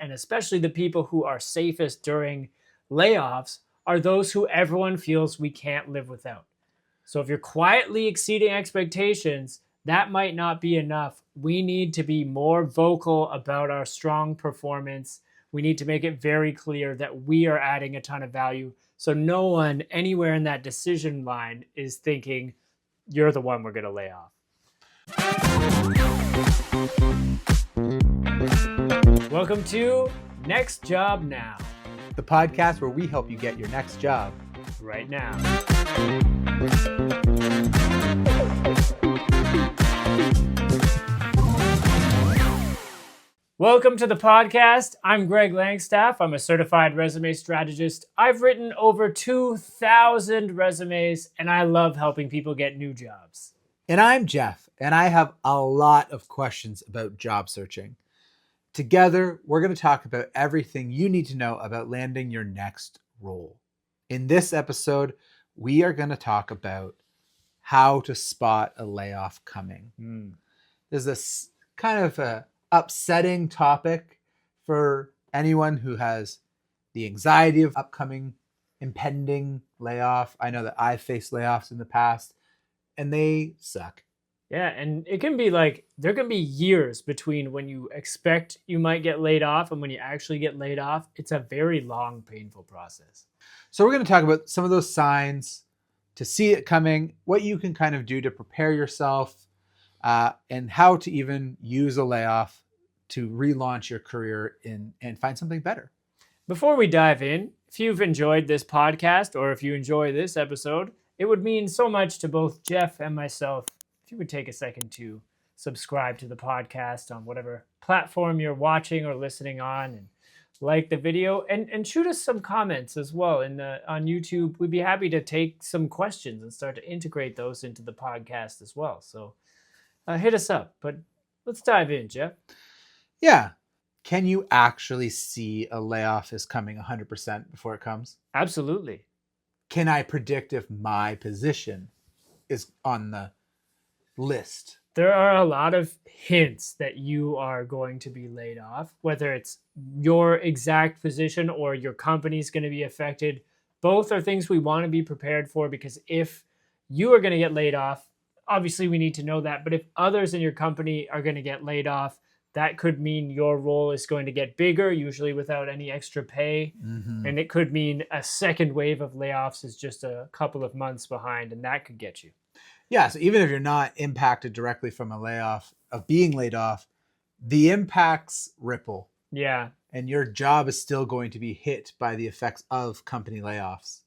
and especially the people who are safest during layoffs, are those who everyone feels we can't live without. So if you're quietly exceeding expectations, that might not be enough. We need to be more vocal about our strong performance. We need to make it very clear that we are adding a ton of value. So no one anywhere in that decision line is thinking, you're the one we're going to lay off. Welcome to Next Job Now, the podcast where we help you get your next job right now. Welcome to the podcast. I'm Greg Langstaff. I'm a certified resume strategist. I've written over 2,000 resumes, and I love helping people get new jobs. And I'm Jeff, and I have a lot of questions about job searching. Together, we're going to talk about everything you need to know about landing your next role. In this episode, we are going to talk about how to spot a layoff coming. There's this kind of a upsetting topic for anyone who has the anxiety of upcoming, impending layoff. I know that I've faced layoffs in the past, and they suck. Yeah, and it can be like, there can be years between when you expect you might get laid off and when you actually get laid off. It's a very long, painful process. So we're going to talk about some of those signs to see it coming, what you can kind of do to prepare yourself, and how to even use a layoff to relaunch your career and find something better. Before we dive in, if you've enjoyed this podcast or if you enjoy this episode, it would mean so much to both Jeff and myself if you would take a second to subscribe to the podcast on whatever platform you're watching or listening on, and like the video, and shoot us some comments as well on YouTube. We'd be happy to take some questions and start to integrate those into the podcast as well. So hit us up, but let's dive in, Jeff. Yeah. Can you actually see a layoff is coming 100% before it comes? Absolutely. Can I predict if my position is on the list? There are a lot of hints that you are going to be laid off, whether it's your exact position or your company's going to be affected. Both are things we want to be prepared for, because if you are going to get laid off, obviously we need to know that. But if others in your company are going to get laid off, that could mean your role is going to get bigger, usually without any extra pay. And it could mean a second wave of layoffs is just a couple of months behind, and that could get you. Yeah, so even if you're not impacted directly from a layoff, of being laid off, the impacts ripple. Yeah. And your job is still going to be hit by the effects of company layoffs.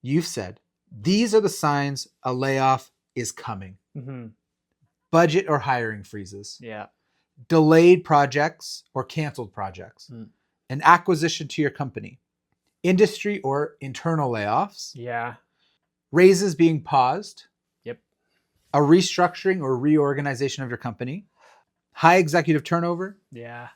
You've said, these are the signs a layoff is coming. Budget or hiring freezes. Yeah. Delayed projects or canceled projects. An acquisition to your company. Industry or internal layoffs. Yeah. Raises being paused. Yep. A restructuring or reorganization of your company. High executive turnover. Yeah.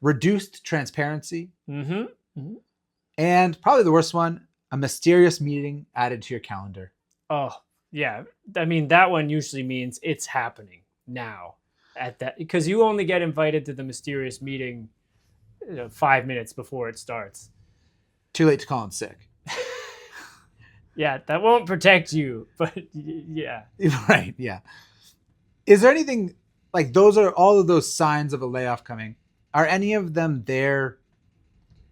Reduced transparency. And probably the worst one, a mysterious meeting added to your calendar. Oh, yeah. I mean, that one usually means it's happening now. At that, because you only get invited to the mysterious meeting 5 minutes before it starts. Too late to call in sick. Yeah, that won't protect you, but yeah. Right, yeah. Is there anything, like, those are all of those signs of a layoff coming. Are any of them there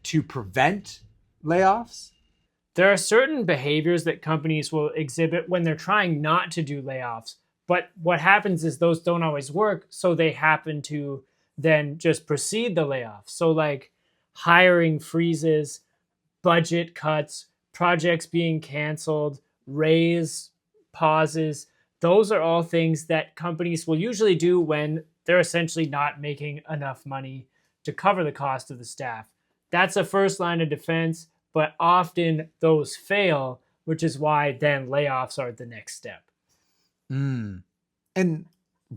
to prevent layoffs? There are certain behaviors that companies will exhibit when they're trying not to do layoffs. But what happens is those don't always work, so they happen to then just proceed the layoff. So like hiring freezes, budget cuts, projects being canceled, raise pauses. Those are all things that companies will usually do when they're essentially not making enough money to cover the cost of the staff. That's a first line of defense, but often those fail, which is why then layoffs are the next step. And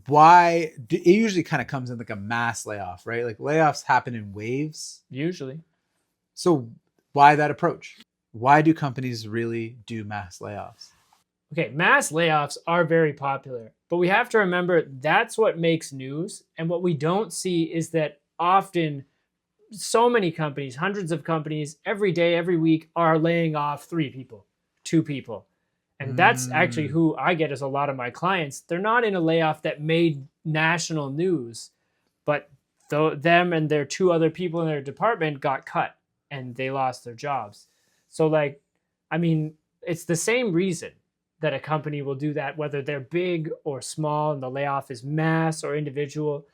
why it usually kind of comes in like a mass layoff, right? Like layoffs happen in waves. Usually. So why that approach? Why do companies really do mass layoffs? Okay, mass layoffs are very popular, but we have to remember that's what makes news. And what we don't see is that often so many companies, hundreds of companies, every day, every week are laying off 3 people, 2 people. And that's actually Mm. who I get as a lot of my clients. They're not in a layoff that made national news, but them and their 2 other people in their department got cut and they lost their jobs. So like, I mean, it's the same reason that a company will do that, whether they're big or small and the layoff is mass or individual.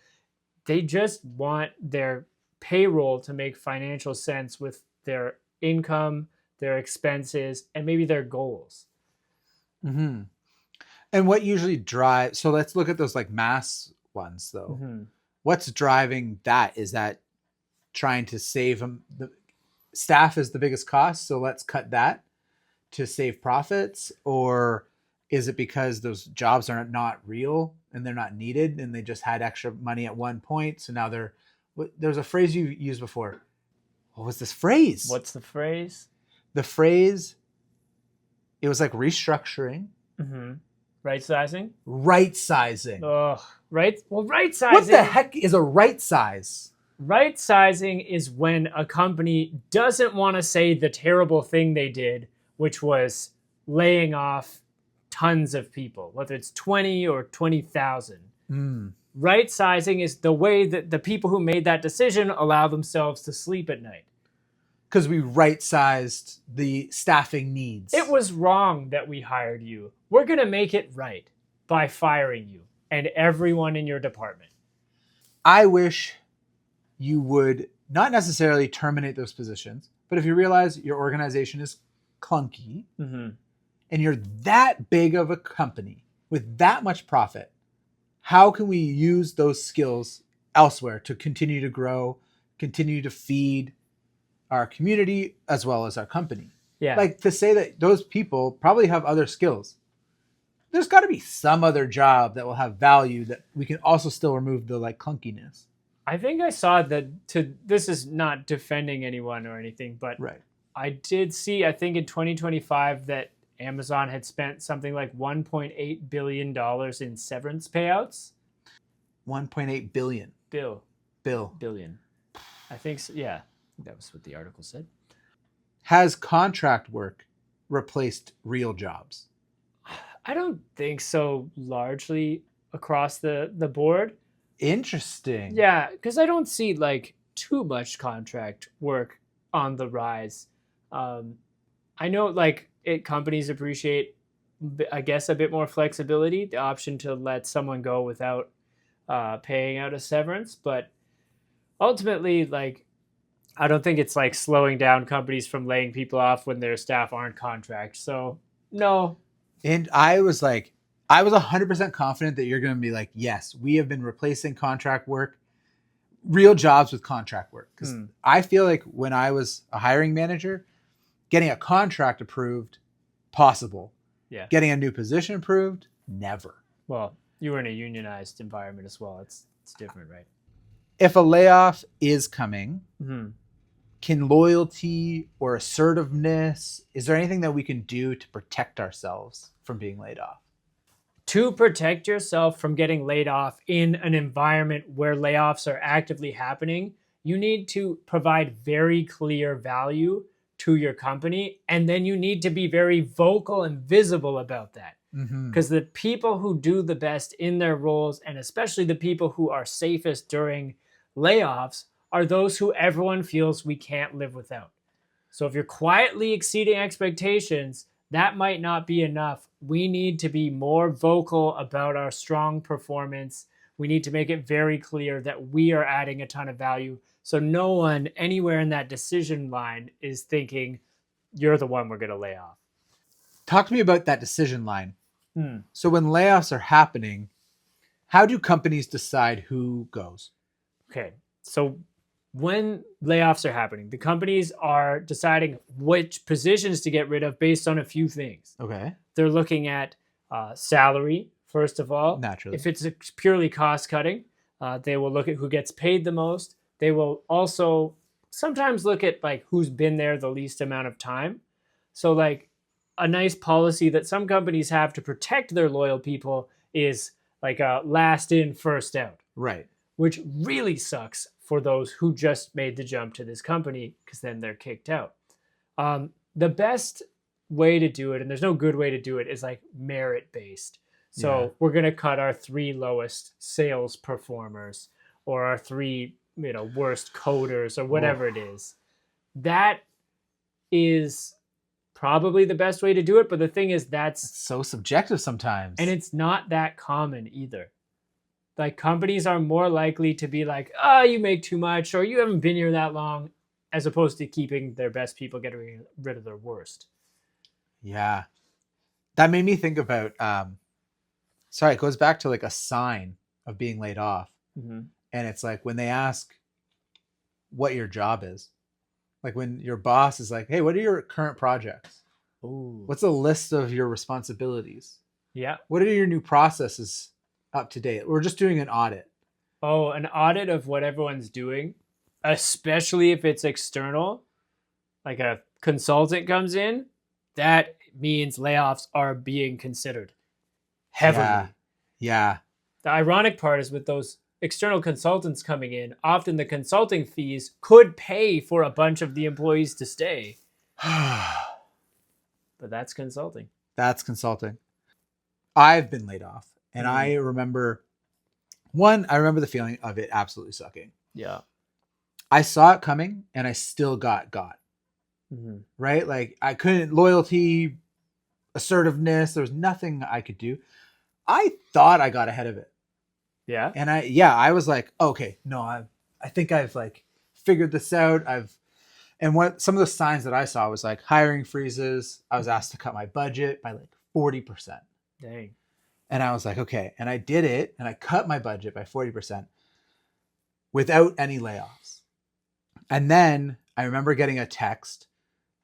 They just want their payroll to make financial sense with their income, their expenses, and maybe their goals. Hmm. And what usually drives, so let's look at those like mass ones though. Mm-hmm. What's driving that? Is that trying to save them? The staff is the biggest cost, so let's cut that to save profits? Or is it because those jobs are not real and they're not needed and they just had extra money at one point? So now there's a phrase you used before. What was this phrase? What's the phrase? The phrase, it was like restructuring. Mm-hmm. Right sizing? Right sizing. Ugh. Right? Well, right sizing. What the heck is a right size? Right sizing is when a company doesn't want to say the terrible thing they did, which was laying off tons of people, whether it's 20 or 20,000. Mm. Right sizing is the way that the people who made that decision allow themselves to sleep at night. Because we right sized the staffing needs. It was wrong that we hired you. We're going to make it right by firing you and everyone in your department. I wish you would not necessarily terminate those positions, but if you realize your organization is clunky Mm-hmm. and you're that big of a company with that much profit, how can we use those skills elsewhere to continue to grow, continue to feed our community as well as our company? Yeah. Like to say that those people probably have other skills. There's got to be some other job that will have value that we can also still remove the like clunkiness. I think I saw that this is not defending anyone or anything, but Right. I did see, I think in 2025 that Amazon had spent something like $1.8 billion in severance payouts. 1.8 billion. Billion. I think so. Yeah, that was what the article said. Has contract work replaced real jobs? I don't think so largely across the board. Interesting. Yeah, because I don't see like too much contract work on the rise. I know like companies appreciate, I guess, a bit more flexibility, the option to let someone go without paying out a severance. But ultimately, like, I don't think it's like slowing down companies from laying people off when their staff aren't contract. So no. And I was 100% confident that you're going to be like, yes, we have been replacing contract work, real jobs with contract work. Because I feel like when I was a hiring manager, getting a contract approved, possible. Yeah. Getting a new position approved, never. Well, you were in a unionized environment as well. It's different, right? If a layoff is coming, Mm-hmm. can loyalty or assertiveness, is there anything that we can do to protect ourselves from being laid off? To protect yourself from getting laid off in an environment where layoffs are actively happening, you need to provide very clear value to your company. And then you need to be very vocal and visible about that. Because the people who do the best in their roles, and especially the people who are safest during layoffs, are those who everyone feels we can't live without. So if you're quietly exceeding expectations, that might not be enough. We need to be more vocal about our strong performance. We need to make it very clear that we are adding a ton of value. So no one anywhere in that decision line is thinking, you're the one we're going to lay off. Talk to me about that decision line. So when layoffs are happening, how do companies decide who goes? Okay, so when layoffs are happening, the companies are deciding which positions to get rid of based on a few things. Okay. They're looking at salary, first of all. Naturally. If it's purely cost cutting, they will look at who gets paid the most. They will also sometimes look at like who's been there the least amount of time. So like a nice policy that some companies have to protect their loyal people is like a last in, first out. Right. Which really sucks for those who just made the jump to this company, because then they're kicked out. The best way to do it, and there's no good way to do it, is like merit based. So we're going to cut our 3 lowest sales performers, or our 3, worst coders, or whatever it is. That is probably the best way to do it. But the thing is, It's so subjective sometimes. and it's not that common either. Like, companies are more likely to be like, oh, you make too much, or you haven't been here that long, as opposed to keeping their best people, getting rid of their worst. Yeah. That made me think about, it goes back to like a sign of being laid off. Mm-hmm. And it's like when they ask what your job is, like when your boss is like, hey, what are your current projects? Ooh. What's a list of your responsibilities? Yeah. What are your new processes up to date? We're just doing an audit. Oh, an audit of what everyone's doing, especially if it's external, like a consultant comes in, that means layoffs are being considered heavily. Yeah. The ironic part is, with those external consultants coming in, often the consulting fees could pay for a bunch of the employees to stay. But that's consulting. That's consulting. I've been laid off, and I remember the feeling of it absolutely sucking. Yeah. I saw it coming, and I still got. Mm-hmm. Right? Like, I couldn't, loyalty, assertiveness, there was nothing I could do. I thought I got ahead of it. Yeah. And I was like, okay, no, I think I've like figured this out. And what some of the signs that I saw was like hiring freezes. I was asked to cut my budget by like 40%. Dang. And I was like, okay. And I did it, and I cut my budget by 40% without any layoffs. And then I remember getting a text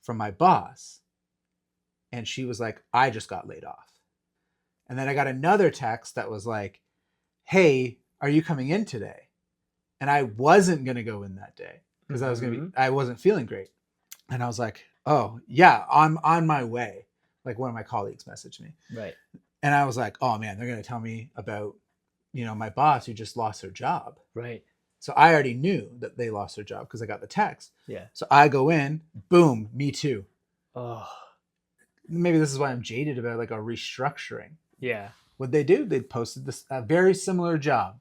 from my boss, and she was like, I just got laid off. And then I got another text that was like, hey, are you coming in today? And I wasn't going to go in that day because I wasn't feeling great. And I was like, oh yeah, I'm on my way. Like, one of my colleagues messaged me. Right. And I was like, oh man, they're going to tell me about, my boss who just lost her job. Right. So I already knew that they lost their job because I got the text. Yeah. So I go in, boom, me too. Oh. Maybe this is why I'm jaded about like a restructuring. Yeah. What they do, they posted this a very similar job,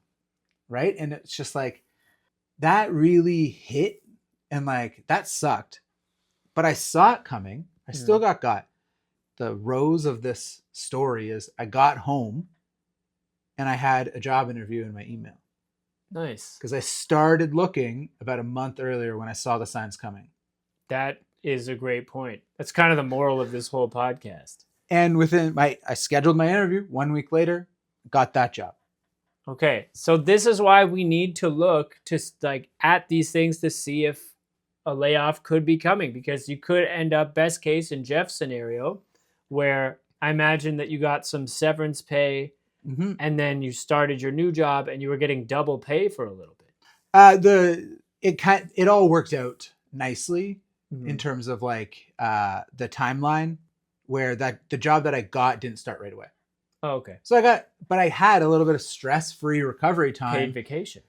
right? And it's just like, that really hit, and like that sucked. But I saw it coming. I still got. The rose of this story is I got home and I had a job interview in my email. Nice. Because I started looking about a month earlier when I saw the signs coming. That is a great point. That's kind of the moral of this whole podcast. And I scheduled my interview 1 week later, got that job. Okay, so this is why we need to look to at these things to see if a layoff could be coming, because you could end up, best case in Jeff's scenario, where I imagine that you got some severance pay, and then you started your new job and you were getting double pay for a little bit. It all worked out nicely in terms of like the timeline, where the job that I got didn't start right away. Oh, okay. So but I had a little bit of stress-free recovery time. Paid vacation.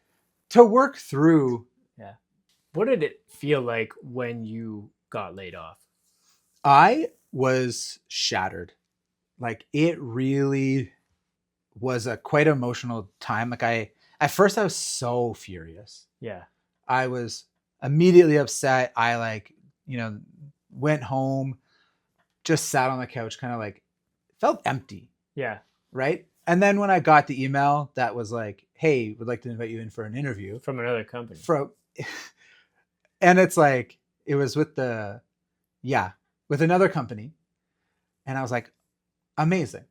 To work through. Yeah. What did it feel like when you got laid off? I was shattered. Like, it really was a quite emotional time. Like, at first I was so furious. Yeah. I was immediately upset. I went home, just sat on the couch, kind of like felt empty. Yeah. Right. And then when I got the email that was like, hey, would like to invite you in for an interview from another company. And it's like, it was with another company. And I was like, amazing.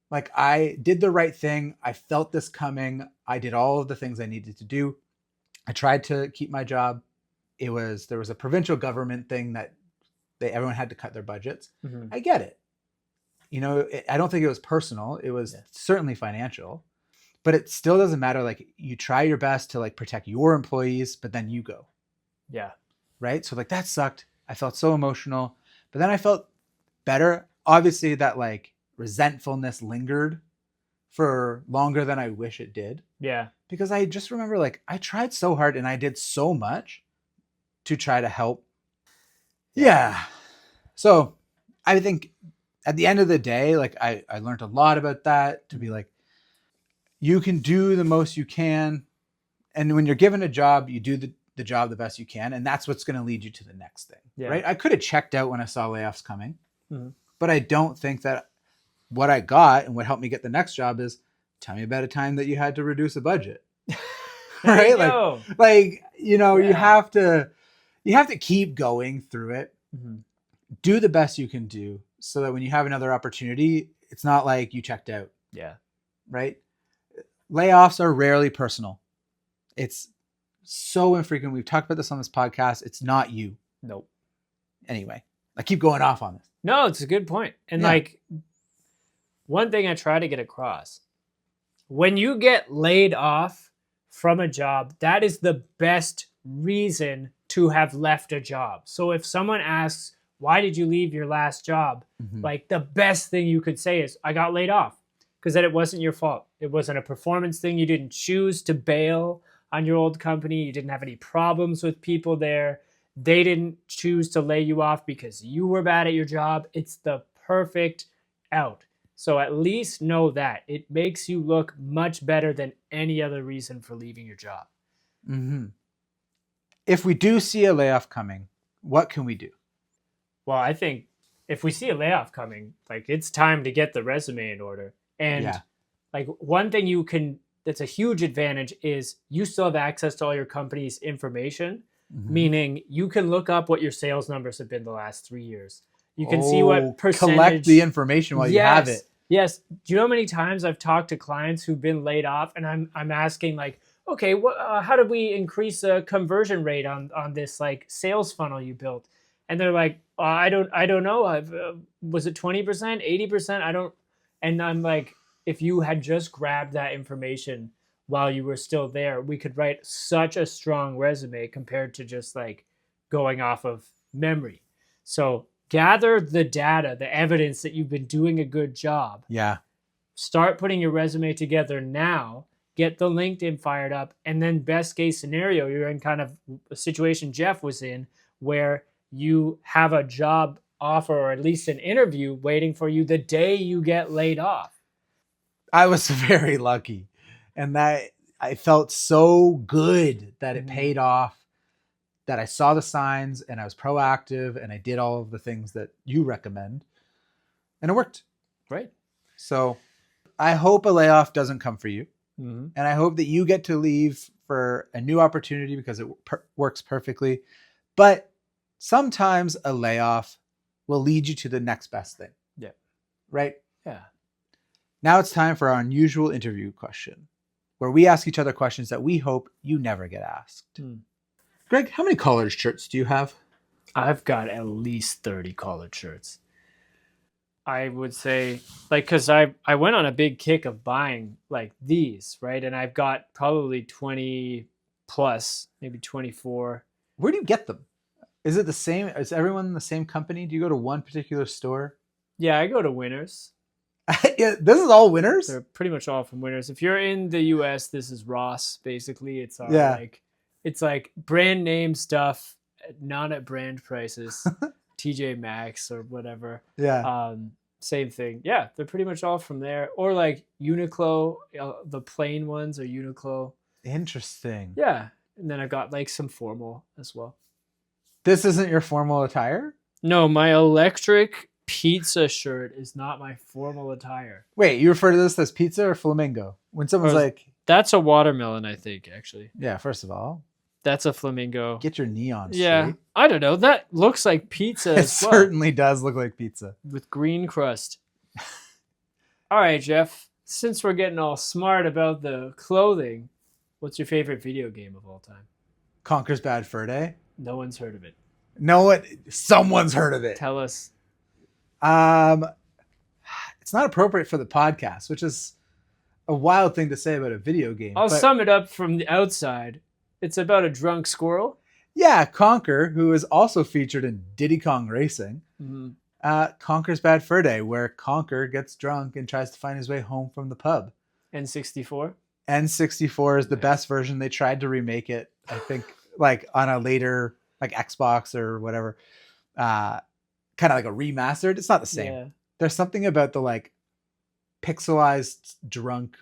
Like, I did the right thing. I felt this coming. I did all of the things I needed to do. I tried to keep my job. There was a provincial government thing that everyone had to cut their budgets. Mm-hmm. I get it. I don't think it was personal. It was certainly financial, but it still doesn't matter. Like, you try your best to like protect your employees, but then you go. Yeah. Right. So like, that sucked. I felt so emotional, but then I felt better. Obviously that like resentfulness lingered for longer than I wish it did. Yeah. Because I just remember, like, I tried so hard and I did so much to try to help. Yeah. So I think at the end of the day, like, I learned a lot about that, to be like, you can do the most you can. And when you're given a job, you do the job the best you can. And that's what's going to lead you to the next thing. Yeah. Right. I could have checked out when I saw layoffs coming, Mm-hmm. but I don't think that what I got and what helped me get the next job is, tell me about a time that you had to reduce a budget. Right? Like, you know, you have to keep going through it. Mm-hmm. Do the best you can do so that when you have another opportunity, it's not like you checked out. Yeah. Right? Layoffs are rarely personal. It's so infrequent. We've talked about this on this podcast. It's not you. Nope. Anyway, I keep going off on this. No, it's a good point. And like, one thing I try to get across, when you get laid off from a job, that is the best reason to have left a job. So if someone asks, why did you leave your last job? Mm-hmm. Like, the best thing you could say is, I got laid off. Because then it wasn't your fault. It wasn't a performance thing. You didn't choose to bail on your old company. You didn't have any problems with people there. They didn't choose to lay you off because you were bad at your job. It's the perfect out. So at least know that. It makes you look much better than any other reason for leaving your job. Mm-hmm. If we do see a layoff coming, what can we do? Well, I think if we see a layoff coming, like, it's time to get the resume in order. And like, one thing that's a huge advantage is you still have access to all your company's information, meaning you can look up what your sales numbers have been the last 3 years. You can see what percentage. Collect the information while you have it. Yes. Do you know how many times I've talked to clients who've been laid off, and I'm asking, like, okay, how did we increase the conversion rate on this, like, sales funnel you built? And they're like, I don't know. Was it 20%, 80%? And I'm like, if you had just grabbed that information while you were still there, we could write such a strong resume compared to just, like, going off of memory. So gather the data, the evidence that you've been doing a good job. Yeah. Start putting your resume together now. Get the LinkedIn fired up. And then best case scenario, you're in kind of a situation Jeff was in where you have a job offer, or at least an interview waiting for you the day you get laid off. I was very lucky, and that I felt so good that it paid off, that I saw the signs and I was proactive and I did all of the things that you recommend, and it worked. Right. So I hope a layoff doesn't come for you. Mm-hmm. And I hope that you get to leave for a new opportunity because it works perfectly. But sometimes a layoff will lead you to the next best thing. Yeah. Right? Yeah. Now it's time for our unusual interview question, where we ask each other questions that we hope you never get asked. Greg, how many collared shirts do you have? I've got at least 30 collared shirts. I would say, like, because I went on a big kick of buying, like, these, right? And I've got probably 20 plus, maybe 24. Where do you get them? Is it the same? Is everyone the same company? Do you go to one particular store? Yeah, I go to Winners. Yeah, this is all Winners? They're pretty much all from Winners. If you're in the US, this is Ross, basically. It's our, it's like brand name stuff, not at brand prices. TJ Maxx or whatever. Yeah. Same thing. Yeah, they're pretty much all from there. Or like Uniqlo, the plain ones are Uniqlo. Interesting. Yeah. And then I've got like some formal as well. This isn't your formal attire? No, my electric pizza shirt is not my formal attire. Wait, you refer to this as pizza or flamingo? When someone's like... That's a watermelon, I think, actually. Yeah, first of all. That's a flamingo. Get your neon straight. Yeah, I don't know. That looks like pizza as well. It certainly does look like pizza. With green crust. All right, Jeff. Since we're getting all smart about the clothing, what's your favorite video game of all time? Conker's Bad Fur Day. No one's heard of it. No one. Someone's heard of it. Tell us. It's not appropriate for the podcast, which is a wild thing to say about a video game. I'll sum it up from the outside. It's about a drunk squirrel. Yeah, Conker, who is also featured in Diddy Kong Racing. Mm-hmm. Conker's Bad Fur Day, where Conker gets drunk and tries to find his way home from the pub. N64. N64 is the best version. They tried to remake it, I think, like on a later like Xbox or whatever, kind of like a remastered. It's not the same. Yeah. There's something about the like pixelized drunk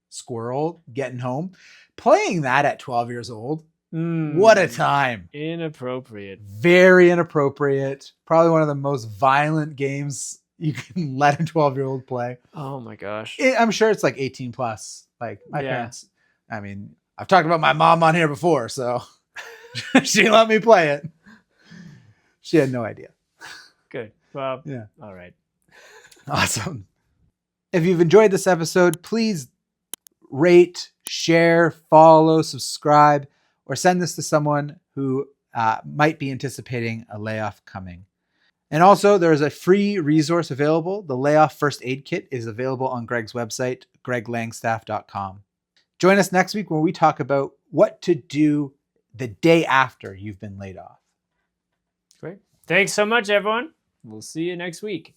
squirrel getting home, playing that at 12 years old. What a time. Inappropriate. Very inappropriate. Probably one of the most violent games you can let a 12-year-old play. Oh my gosh. I'm sure it's like 18 plus. Like my Yeah. parents, I mean, I've talked about my mom on here before, so she let me play it. She had no idea. Good. Well, Yeah. All right. Awesome. If you've enjoyed this episode, please rate, share, follow, subscribe, or send this to someone who might be anticipating a layoff coming. And also, there is a free resource available. The Layoff First Aid Kit is available on Greg's website, greglangstaff.com. Join us next week when we talk about what to do the day after you've been laid off. Great. Thanks so much, everyone. We'll see you next week.